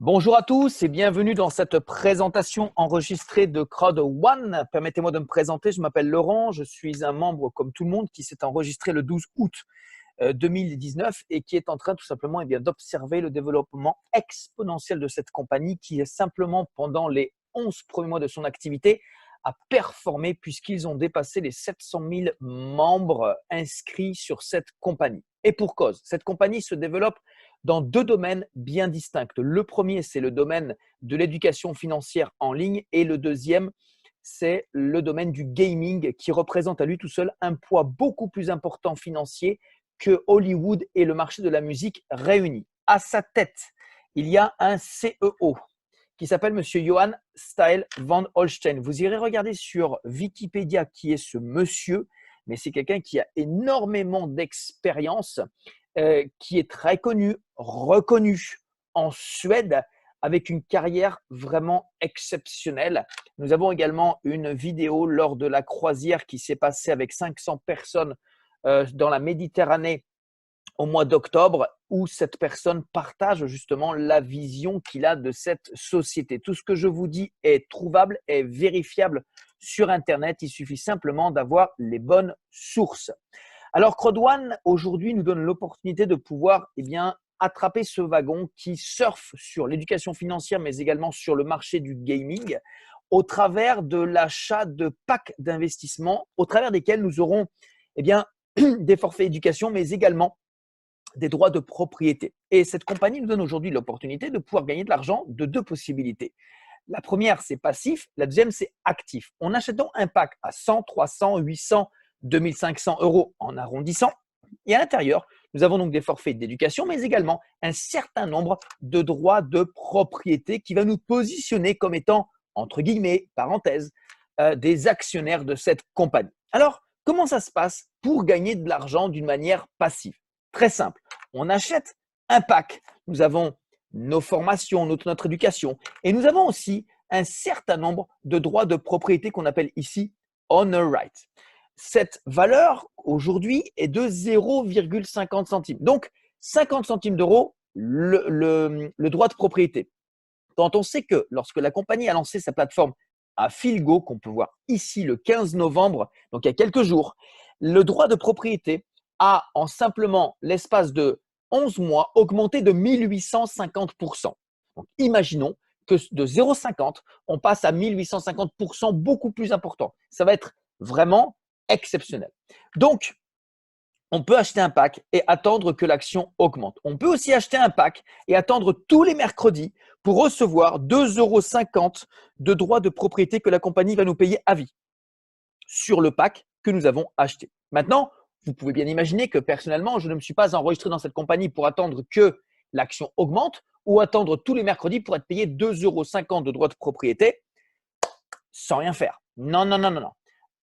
Bonjour à tous et bienvenue dans cette présentation enregistrée de Crowd1. Permettez-moi de me présenter, je m'appelle Laurent, je suis un membre comme tout le monde qui s'est enregistré le 12 août 2019 et qui est en train tout simplement d'observer le développement exponentiel de cette compagnie qui est simplement pendant les 11 premiers mois de son activité a performé puisqu'ils ont dépassé les 700 000 membres inscrits sur cette compagnie. Et pour cause, cette compagnie se développe dans deux domaines bien distincts. Le premier, c'est le domaine de l'éducation financière en ligne et le deuxième, c'est le domaine du gaming qui représente à lui tout seul un poids beaucoup plus important financier que Hollywood et le marché de la musique réunis. À sa tête, il y a un CEO qui s'appelle Monsieur Johann Steil van Holstein. Vous irez regarder sur Wikipédia qui est ce monsieur, mais c'est quelqu'un qui a énormément d'expérience, qui est très connu, reconnu en Suède, avec une carrière vraiment exceptionnelle. Nous avons également une vidéo lors de la croisière qui s'est passée avec 500 personnes dans la Méditerranée au mois d'octobre, où cette personne partage justement la vision qu'il a de cette société. Tout ce que je vous dis est trouvable, est vérifiable sur Internet. Il suffit simplement d'avoir les bonnes sources. Alors, Crowd1, aujourd'hui, nous donne l'opportunité de pouvoir attraper ce wagon qui surfe sur l'éducation financière, mais également sur le marché du gaming, au travers de l'achat de packs d'investissement, au travers desquels nous aurons des forfaits éducation, mais également des droits de propriété. Et cette compagnie nous donne aujourd'hui l'opportunité de pouvoir gagner de l'argent de deux possibilités. La première, c'est passif. La deuxième, c'est actif. En achetant un pack à 100, 300, 800, 2500 euros en arrondissant. Et à l'intérieur, nous avons donc des forfaits d'éducation, mais également un certain nombre de droits de propriété qui va nous positionner comme étant, entre guillemets, parenthèse, des actionnaires de cette compagnie. Alors, comment ça se passe pour gagner de l'argent d'une manière passive? Très simple. On achète un pack. Nous avons nos formations, notre éducation. Et nous avons aussi un certain nombre de droits de propriété qu'on appelle ici honor right. Cette valeur aujourd'hui est de 0,50 centimes. Donc, 50 centimes d'euros le droit de propriété. Quand on sait que lorsque la compagnie a lancé sa plateforme à Filgo, qu'on peut voir ici le 15 novembre, donc il y a quelques jours, le droit de propriété a en simplement l'espace de 11 mois augmenté de 1850%. Donc imaginons que de 0,50, on passe à 1850%, beaucoup plus important. Ça va être vraiment exceptionnel. Donc, on peut acheter un pack et attendre que l'action augmente. On peut aussi acheter un pack et attendre tous les mercredis pour recevoir 2,50 € de droits de propriété que la compagnie va nous payer à vie sur le pack que nous avons acheté. Maintenant, vous pouvez bien imaginer que personnellement, je ne me suis pas enregistré dans cette compagnie pour attendre que l'action augmente ou attendre tous les mercredis pour être payé 2,50 € de droits de propriété sans rien faire. Non, non, non, non, non.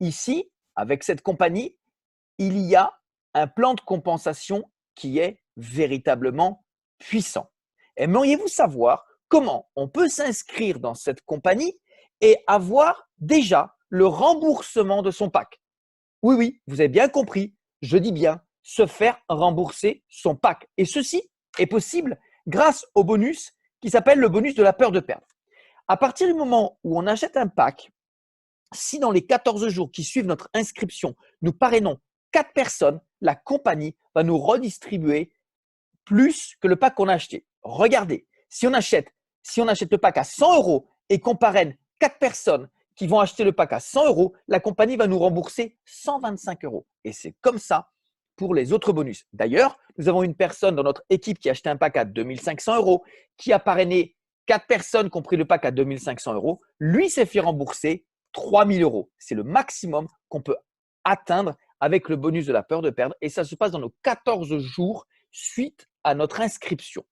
Ici, avec cette compagnie, il y a un plan de compensation qui est véritablement puissant. Aimeriez-vous savoir comment on peut s'inscrire dans cette compagnie et avoir déjà le remboursement de son pack? Oui, oui, vous avez bien compris, je dis bien se faire rembourser son pack. Et ceci est possible grâce au bonus qui s'appelle le bonus de la peur de perdre. À partir du moment où on achète un pack, si dans les 14 jours qui suivent notre inscription, nous parrainons 4 personnes, la compagnie va nous redistribuer plus que le pack qu'on a acheté. Regardez, si on achète le pack à 100 € et qu'on parraine 4 personnes qui vont acheter le pack à 100 €, la compagnie va nous rembourser 125 €. Et c'est comme ça pour les autres bonus. D'ailleurs, nous avons une personne dans notre équipe qui a acheté un pack à 2500 €, qui a parrainé 4 personnes qui ont pris le pack à 2500 €. Lui s'est fait rembourser 3000 €. C'est le maximum qu'on peut atteindre avec le bonus de la peur de perdre. Et ça se passe dans nos 14 jours suite à notre inscription.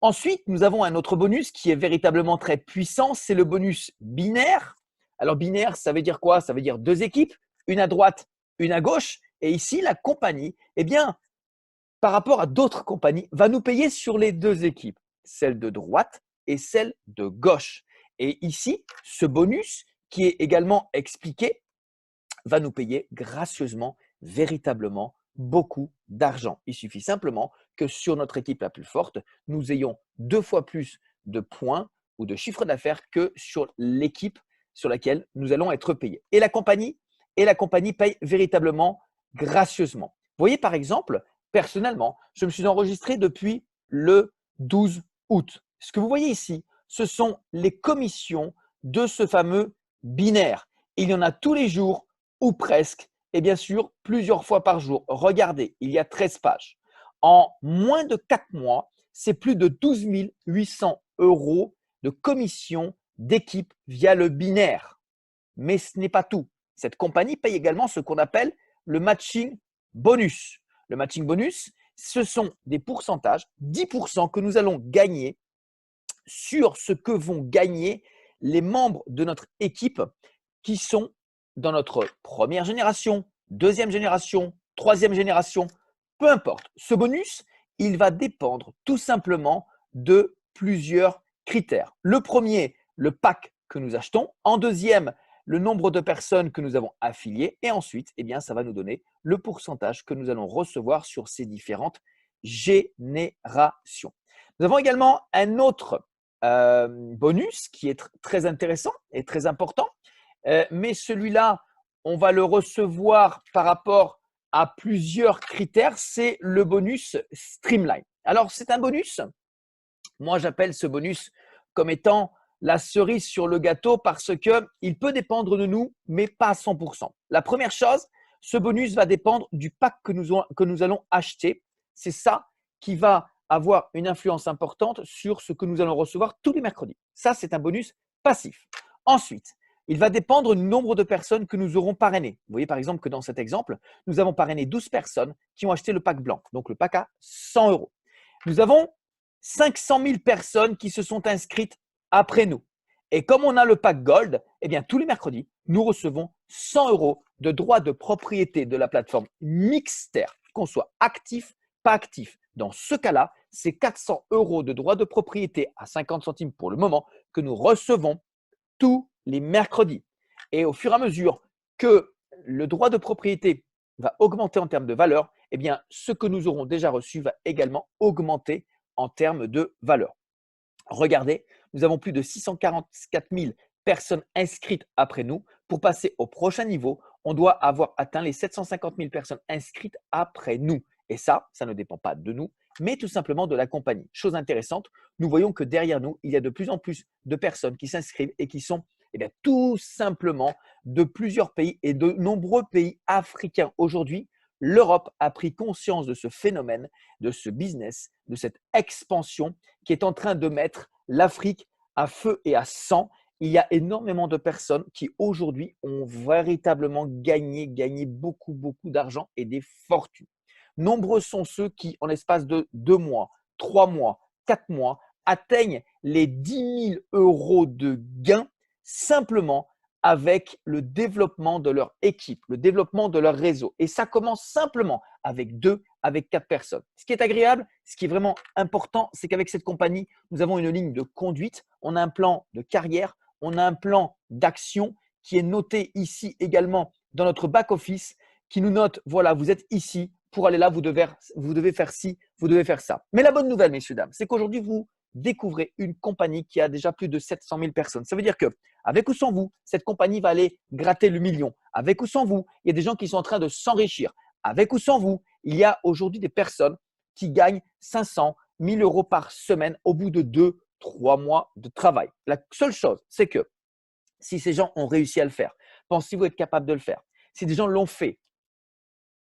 Ensuite, nous avons un autre bonus qui est véritablement très puissant, c'est le bonus binaire. Alors binaire, ça veut dire quoi? Ça veut dire deux équipes, une à droite, une à gauche. Et ici, la compagnie, par rapport à d'autres compagnies, va nous payer sur les deux équipes, celle de droite et celle de gauche. Et ici, ce bonus, qui est également expliqué, va nous payer gracieusement, véritablement, beaucoup d'argent. Il suffit simplement que sur notre équipe la plus forte, nous ayons 2 fois plus de points ou de chiffre d'affaires que sur l'équipe sur laquelle nous allons être payés. Et la compagnie paye véritablement gracieusement. Vous voyez, par exemple, personnellement, je me suis enregistré depuis le 12 août. Ce que vous voyez ici, ce sont les commissions de ce fameux binaire. Il y en a tous les jours ou presque et bien sûr plusieurs fois par jour. Regardez, il y a 13 pages. En moins de 4 mois, c'est plus de 12 800 € de commission d'équipe via le binaire. Mais ce n'est pas tout. Cette compagnie paye également ce qu'on appelle le matching bonus. Le matching bonus, ce sont des pourcentages, 10% que nous allons gagner sur ce que vont gagner les membres de notre équipe qui sont dans notre première génération, deuxième génération, troisième génération, peu importe. Ce bonus, il va dépendre tout simplement de plusieurs critères. Le premier, le pack que nous achetons. En deuxième, le nombre de personnes que nous avons affiliées. Et ensuite, eh bien, ça va nous donner le pourcentage que nous allons recevoir sur ces différentes générations. Nous avons également un autre bonus qui est très intéressant et très important. Mais celui-là, on va le recevoir par rapport à plusieurs critères. C'est le bonus Streamline. Alors, c'est un bonus. Moi, j'appelle ce bonus comme étant la cerise sur le gâteau parce qu'il peut dépendre de nous, mais pas à 100%. La première chose, ce bonus va dépendre du pack que nous allons acheter. C'est ça qui va avoir une influence importante sur ce que nous allons recevoir tous les mercredis. Ça, c'est un bonus passif. Ensuite, il va dépendre du nombre de personnes que nous aurons parrainées. Vous voyez par exemple que dans cet exemple, nous avons parrainé 12 personnes qui ont acheté le pack blanc, donc le pack à 100 €. Nous avons 500 000 personnes qui se sont inscrites après nous. Et comme on a le pack Gold, eh bien, tous les mercredis, nous recevons 100 € de droits de propriété de la plateforme Mixter, qu'on soit actif, pas actif. Dans ce cas-là, c'est 400 € de droits de propriété à 50 centimes pour le moment que nous recevons tous les mercredis. Et au fur et à mesure que le droit de propriété va augmenter en termes de valeur, eh bien, ce que nous aurons déjà reçu va également augmenter en termes de valeur. Regardez, nous avons plus de 644 000 personnes inscrites après nous. Pour passer au prochain niveau, on doit avoir atteint les 750 000 personnes inscrites après nous. Et ça ne dépend pas de nous, mais tout simplement de la compagnie. Chose intéressante, nous voyons que derrière nous, il y a de plus en plus de personnes qui s'inscrivent et qui sont tout simplement de plusieurs pays et de nombreux pays africains. Aujourd'hui, l'Europe a pris conscience de ce phénomène, de ce business, de cette expansion qui est en train de mettre l'Afrique à feu et à sang. Il y a énormément de personnes qui aujourd'hui ont véritablement gagné beaucoup d'argent et des fortunes. Nombreux sont ceux qui, en l'espace de 2 mois, 3 mois, 4 mois, atteignent les 10 000 € de gains simplement avec le développement de leur équipe, le développement de leur réseau. Et ça commence simplement avec 2, avec 4 personnes. Ce qui est agréable, ce qui est vraiment important, c'est qu'avec cette compagnie, nous avons une ligne de conduite, on a un plan de carrière, on a un plan d'action qui est noté ici également dans notre back-office, qui nous note, voilà, vous êtes ici, pour aller là, vous devez faire ci, vous devez faire ça. Mais la bonne nouvelle, messieurs, dames, c'est qu'aujourd'hui, vous découvrez une compagnie qui a déjà plus de 700 000 personnes. Ça veut dire que, avec ou sans vous, cette compagnie va aller gratter le million. Avec ou sans vous, il y a des gens qui sont en train de s'enrichir. Avec ou sans vous, il y a aujourd'hui des personnes qui gagnent 500, 1000 € par semaine au bout de 2, 3 mois de travail. La seule chose, c'est que si ces gens ont réussi à le faire, pensez-vous être capable de le faire? Si des gens l'ont fait,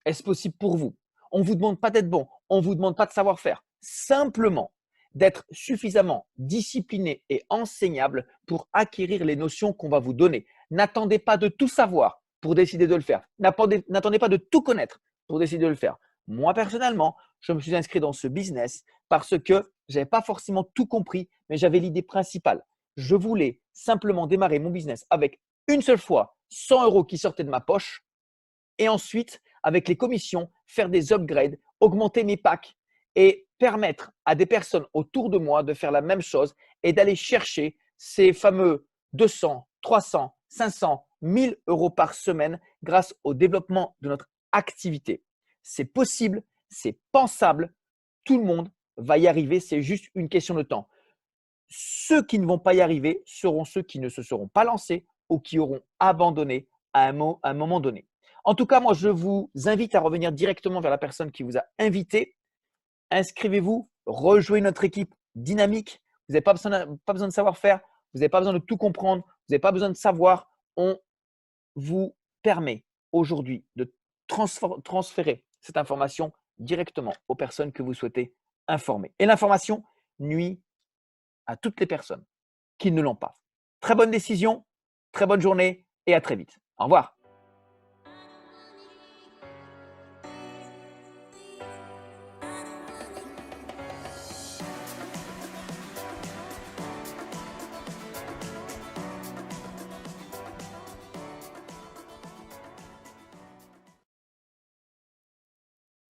est-ce possible pour vous? On ne vous demande pas d'être bon, on ne vous demande pas de savoir-faire. Simplement d'être suffisamment discipliné et enseignable pour acquérir les notions qu'on va vous donner. N'attendez pas de tout savoir pour décider de le faire. N'attendez pas de tout connaître pour décider de le faire. Moi, personnellement, je me suis inscrit dans ce business parce que je n'avais pas forcément tout compris, mais j'avais l'idée principale. Je voulais simplement démarrer mon business avec une seule fois 100 € qui sortaient de ma poche et ensuite, avec les commissions, faire des upgrades, augmenter mes packs et permettre à des personnes autour de moi de faire la même chose et d'aller chercher ces fameux 200, 300, 500, 1000 € par semaine grâce au développement de notre activité. C'est possible, c'est pensable, tout le monde va y arriver, c'est juste une question de temps. ceux qui ne vont pas y arriver seront ceux qui ne se seront pas lancés ou qui auront abandonné à un moment donné. En tout cas, moi, je vous invite à revenir directement vers la personne qui vous a invité. Inscrivez-vous, rejoignez notre équipe dynamique. Vous n'avez pas besoin de savoir-faire, vous n'avez pas besoin de tout comprendre, vous n'avez pas besoin de savoir. On vous permet aujourd'hui de transférer cette information directement aux personnes que vous souhaitez informer. Et l'information nuit à toutes les personnes qui ne l'ont pas. Très bonne décision, très bonne journée et à très vite. Au revoir.